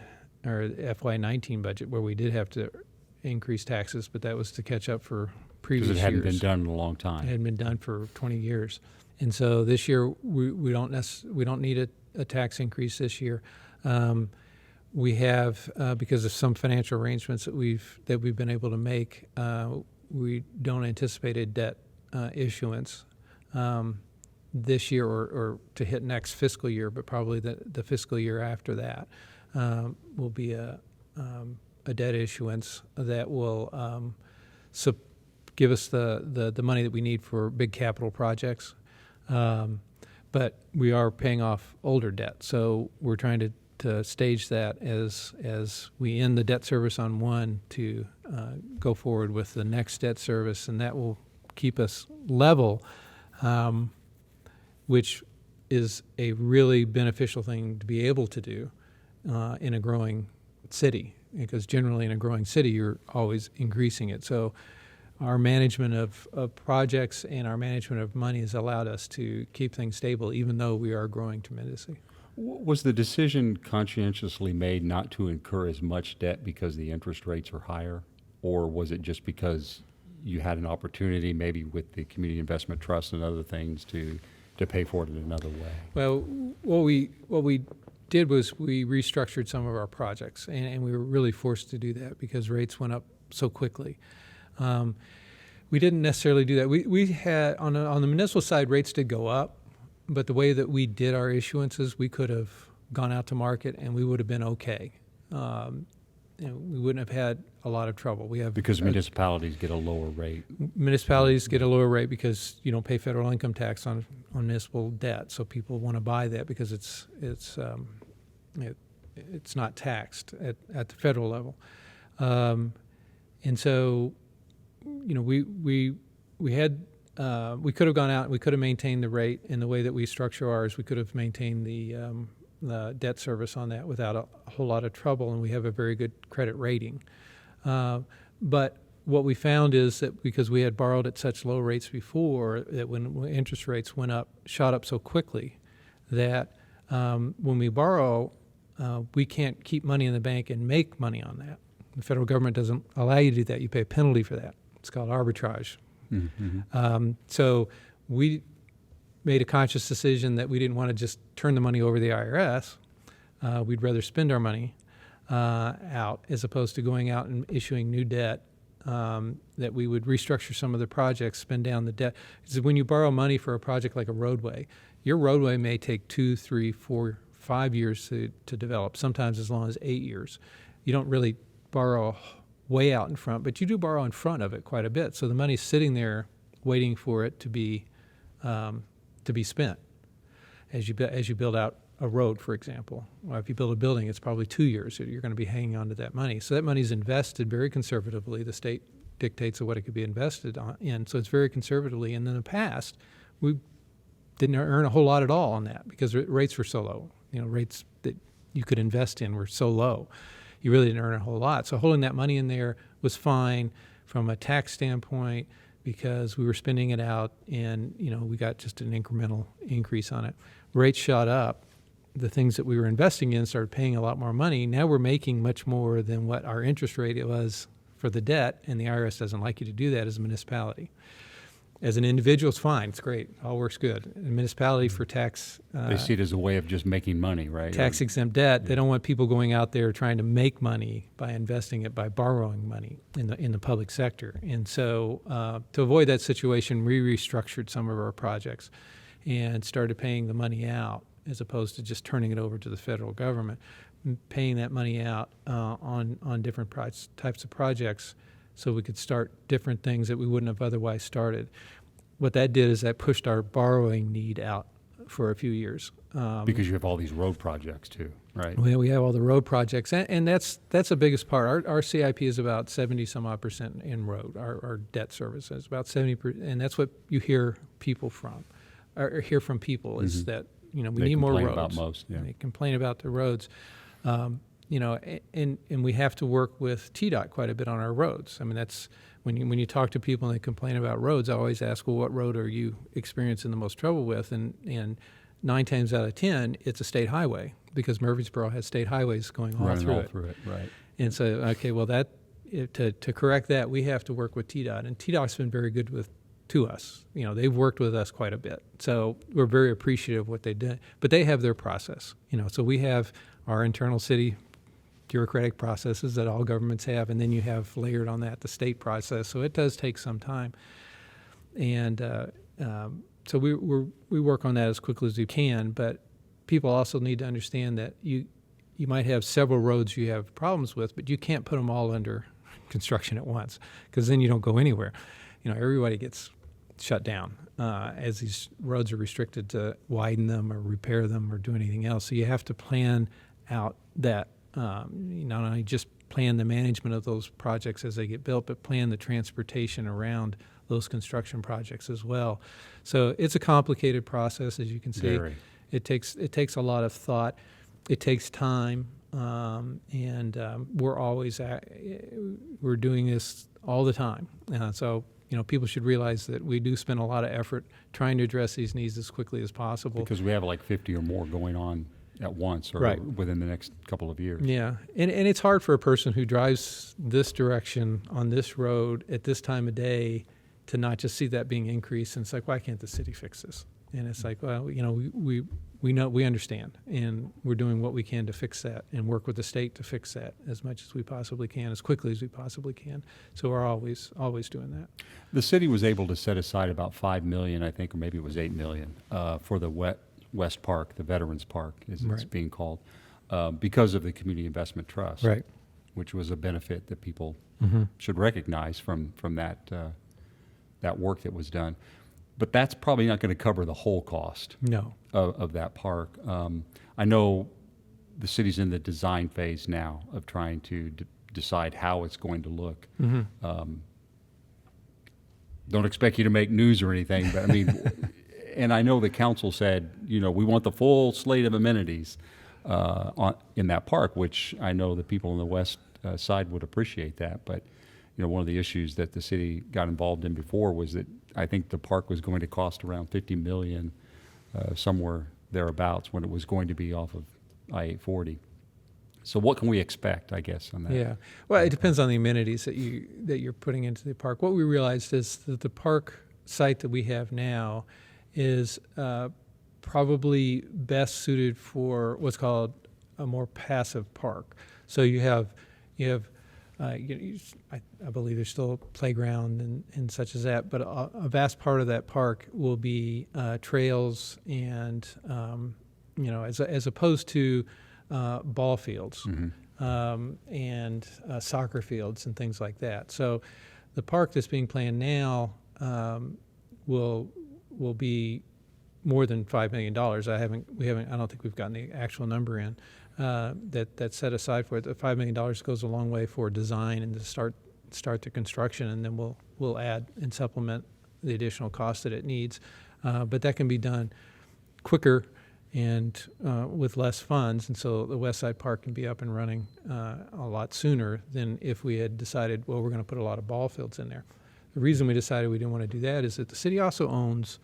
or FY19 budget where we did have to increase taxes, but that was to catch up for previous years. Because it hadn't been done in a long time. It hadn't been done for 20 years, and so this year we don't need a tax increase this year. We have because of some financial arrangements that we've been able to make. We don't anticipate a debt issuance this year or to hit next fiscal year, but probably the fiscal year after that will be a debt issuance that will give us the money that we need for big capital projects. But we are paying off older debt, so we're trying to stage that as we end the debt service on one to go forward with the next debt service, and that will keep us level, which is a really beneficial thing to be able to do in a growing city, because generally in a growing city, you're always increasing it. So our management of projects and our management of money has allowed us to keep things stable, even though we are growing tremendously. Was the decision conscientiously made not to incur as much debt because the interest rates are higher? Or was it just because you had an opportunity, maybe with the Community Investment Trust and other things, to pay for it in another way? Well, what we did was we restructured some of our projects, and we were really forced to do that because rates went up so quickly. We didn't necessarily do that. We had, on the municipal side, rates did go up, but the way that we did our issuances, we could have gone out to market and we would have been okay. We wouldn't have had a lot of trouble. Because municipalities get a lower rate. Municipalities get a lower rate because you don't pay federal income tax on municipal debt, so people want to buy that because it's not taxed at the federal level, and so we could have gone out and we could have maintained the rate in the way that we structure ours. We could have maintained the debt service on that without a whole lot of trouble, and we have a very good credit rating. But what we found is that because we had borrowed at such low rates before, that when interest rates shot up so quickly, that when we borrow, we can't keep money in the bank and make money on that. The federal government doesn't allow you to do that. You pay a penalty for that. It's called arbitrage. Mm-hmm. So we made a conscious decision that we didn't want to just turn the money over to the IRS. We'd rather spend our money out as opposed to going out and issuing new debt, that we would restructure some of the projects, spend down the debt. Because when you borrow money for a project like a roadway, your roadway may take 2, 3, 4, 5 years to develop, sometimes as long as 8 years. You don't really borrow way out in front, but you do borrow in front of it quite a bit. So the money's sitting there waiting for it to be spent as you build out a road, for example. Well, if you build a building, it's probably 2 years that you're going to be hanging on to that money. So that money's invested very conservatively. The state dictates what it could be invested in, so it's very conservatively. And in the past, we didn't earn a whole lot at all on that because rates were so low. Rates that you could invest in were so low. You really didn't earn a whole lot. So holding that money in there was fine from a tax standpoint because we were spending it out and, we got just an incremental increase on it. Rates shot up. The things that we were investing in started paying a lot more money. Now we're making much more than what our interest rate was for the debt, and the IRS doesn't like you to do that as a municipality. As an individual, it's fine. It's great. It all works good. A municipality for tax... they see it as a way of just making money, right? Tax-exempt debt. Yeah. They don't want people going out there trying to make money by investing it, by borrowing money in the public sector. And so to avoid that situation, we restructured some of our projects and started paying the money out as opposed to just turning it over to the federal government, paying that money out on different types of projects so we could start different things that we wouldn't have otherwise started. What that did is that pushed our borrowing need out for a few years. Because you have all these road projects too, right? We have all the road projects, and that's the biggest part. Our CIP is about 70-some-odd% in road. Our debt service is about 70%, and that's what you hear people from, or hear from people is that we need more roads. They complain about most. Yeah. They complain about the roads. And we have to work with TDOT quite a bit on our roads. I mean, that's when you talk to people and they complain about roads, I always ask, well, what road are you experiencing the most trouble with? And 9 times out of 10, it's a state highway because Murfreesboro has state highways going all through it. Right. And so, okay, well, to correct that, we have to work with TDOT, and TDOT's been very good to us. They've worked with us quite a bit. So we're very appreciative of what they did. But they have their process. So we have our internal city bureaucratic processes that all governments have, and then you have layered on that the state process. So it does take some time. And so we work on that as quickly as we can, but people also need to understand that you might have several roads you have problems with, but you can't put them all under construction at once because then you don't go anywhere. Everybody gets shut down as these roads are restricted to widen them or repair them or do anything else. So you have to plan out that, not only just plan the management of those projects as they get built, but plan the transportation around those construction projects as well. So it's a complicated process, as you can see. Very. It takes a lot of thought. It takes time. we're always we're doing this all the time. So people should realize that we do spend a lot of effort trying to address these needs as quickly as possible. Because we have like 50 or more going on at once or Right. within the next couple of years. Yeah, and it's hard for a person who drives this direction on this road at this time of day to not just see that being increased. And it's like, why can't the city fix this? And it's like, well, we know, we understand, and we're doing what we can to fix that and work with the state to fix that as much as we possibly can, as quickly as we possibly can. So we're always doing that. The city was able to set aside about $5 million, I think, or maybe it was $8 million, for the West Park, the Veterans Park, as it's Right. being called, because of the Community Investment Trust, Right. which was a benefit that people Mm-hmm. should recognize from that work that was done. But that's probably not going to cover the whole cost No. of that park. I know the city's in the design phase now of trying to decide how it's going to look. Mm-hmm. Don't expect you to make news or anything, but I mean, and I know the council said, we want the full slate of amenities in that park, which I know the people on the west side would appreciate that. But, one of the issues that the city got involved in before was that I think the park was going to cost around $50 million, somewhere thereabouts, when it was going to be off of I-840. So what can we expect, I guess, on that? Yeah. Well, it depends on the amenities that you're putting into the park. What we realized is that the park site that we have now is probably best suited for what's called a more passive park. So you have I believe there's still a playground and such as that, but a vast part of that park will be trails and as opposed to ball fields. Mm-hmm. And soccer fields and things like that. So the park that's being planned now will be more than $5 million. I don't think we've gotten the actual number in that's set aside for it. The $5 million goes a long way for design and to start the construction, and then we'll add and supplement the additional cost that it needs. But that can be done quicker and with less funds, and so the West Side Park can be up and running a lot sooner than if we had decided, well, we're going to put a lot of ball fields in there. The reason we decided we didn't want to do that is that the city also owns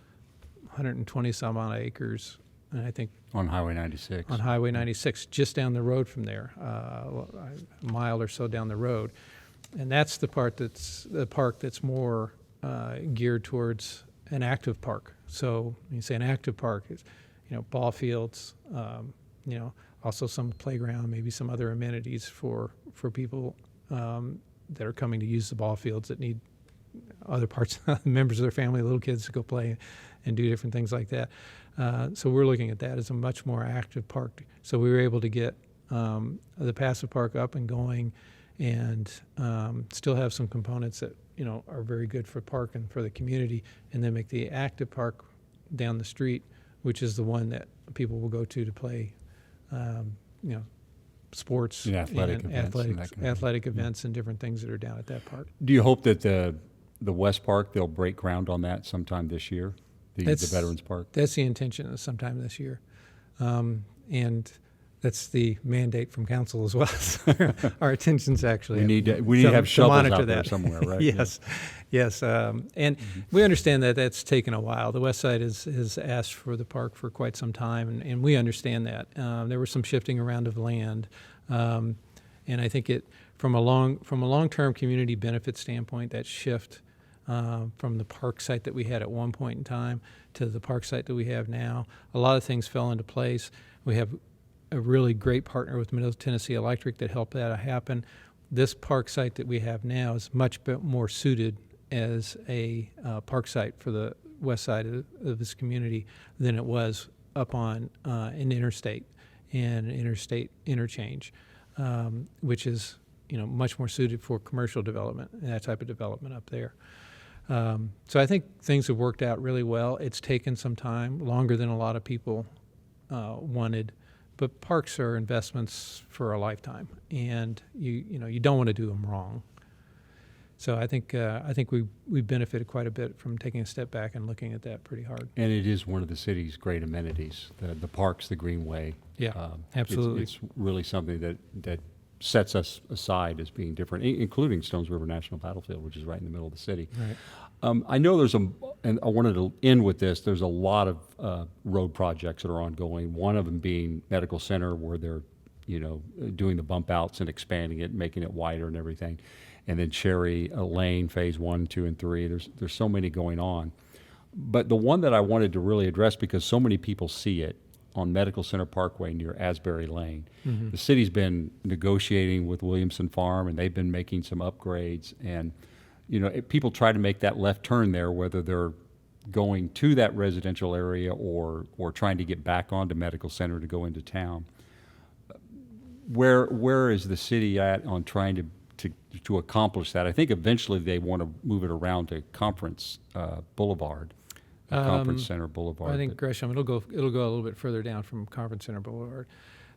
120 some odd acres, and I think On Highway 96. on Highway 96, just down the road from there, a mile or so down the road, and that's the park that's more geared towards an active park. So when you say an active park, it's ball fields, also some playground, maybe some other amenities for people that are coming to use the ball fields that need other parts, members of their family, little kids to go play and do different things like that. So we're looking at that as a much more active park. So we were able to get the passive park up and going and still have some components that are very good for park and for the community, and then make the active park down the street, which is the one that people will go to play, sports And athletic and events and that kind of thing. athletic events and different things that are down at that park. Do you hope that the West Park, they'll break ground on that sometime this year, the Veterans Park? That's the intention, is sometime this year, and that's the mandate from council as well. So our attention's actually We need to have shovels monitor out there that somewhere, right? Yes, yes, and we understand that that's taken a while. The West Side has asked for the park for quite some time, and we understand that. There was some shifting around of land, and I think from a long-term community benefit standpoint, that shift from the park site that we had at one point in time to the park site that we have now, a lot of things fell into place. We have a really great partner with Middle Tennessee Electric that helped that happen. This park site that we have now is much more suited as a park site for the west side of this community than it was up on an interstate and an interstate interchange, which is much more suited for commercial development and that type of development up there. So I think things have worked out really well. It's taken some time, longer than a lot of people wanted. But parks are investments for a lifetime, and you don't want to do them wrong. So I think we benefited quite a bit from taking a step back and looking at that pretty hard. And it is one of the city's great amenities, the parks, the greenway. Yeah, absolutely. It's really something that sets us aside as being different, including Stones River National Battlefield, which is right in the middle of the city. Right. I know and I wanted to end with this, there's a lot of road projects that are ongoing, one of them being Medical Center, where they're doing the bump outs and expanding it, making it wider and everything. And then Cherry Lane, phase 1, 2, and 3. There's so many going on. But the one that I wanted to really address, because so many people see it on Medical Center Parkway near Asbury Lane. The city's been negotiating with Williamson Farm, and they've been making some upgrades. And people try to make that left turn there, whether they're going to that residential area or trying to get back onto Medical Center to go into town. Where is the city at on trying to accomplish that? I think eventually they want to move it around to Conference Boulevard, Conference Center Boulevard. I think Gresham, it'll go a little bit further down from Conference Center Boulevard,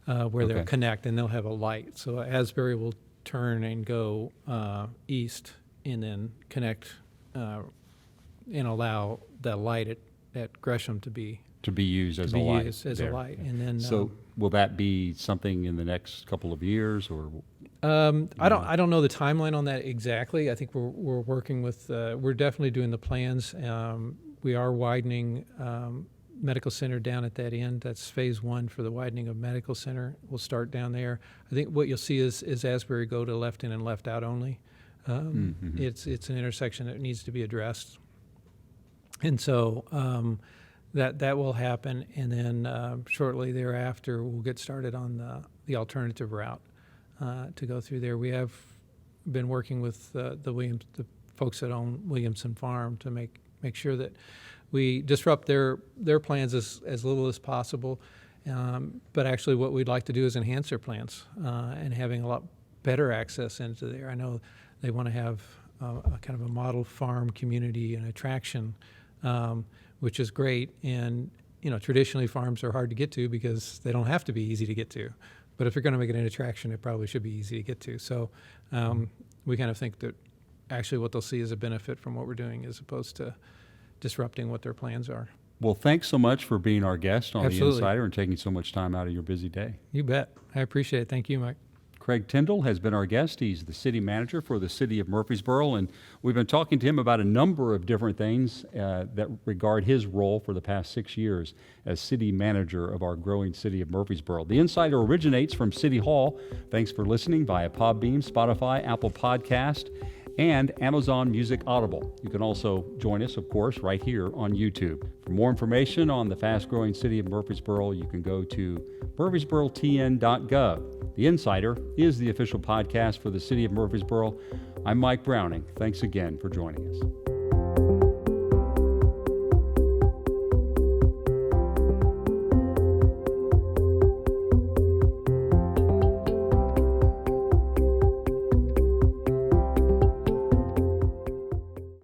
where they'll connect and they'll have a light. So Asbury will turn and go east and then connect and allow the light at Gresham to be used as a light. And then so will that be something in the next couple of years, or? I don't know the timeline on that exactly. I think we're working with. We're definitely doing the plans. We are widening Medical Center down at that end. That's phase 1 for the widening of Medical Center. We'll start down there. I think what you'll see is Asbury go to left in and left out only. It's an intersection that needs to be addressed, and so that will happen. And then shortly thereafter, we'll get started on the alternative route to go through there. We have been working with the folks that own Williamson Farm to make sure that we disrupt their plans as little as possible. But actually what we'd like to do is enhance their plans and having a lot better access into there. I know they want to have a kind of a model farm community and attraction, which is great. And, traditionally farms are hard to get to because they don't have to be easy to get to. But if you're going to make it an attraction, it probably should be easy to get to. So we kind of think that actually what they'll see is a benefit from what we're doing as opposed to disrupting what their plans are. Well, thanks so much for being our guest on Absolutely. The Insider and taking so much time out of your busy day. You bet. I appreciate it. Thank you, Mike. Craig Tindall has been our guest. He's the city manager for the city of Murfreesboro, and we've been talking to him about a number of different things that regard his role for the past 6 years as city manager of our growing city of Murfreesboro. The Insider originates from City Hall. Thanks for listening via Podbeam, Spotify, Apple Podcast, and Amazon Music Audible. You can also join us, of course, right here on YouTube. For more information on the fast-growing city of Murfreesboro, you can go to murfreesborotn.gov. The Insider is the official podcast for the city of Murfreesboro. I'm Mike Browning. Thanks again for joining us.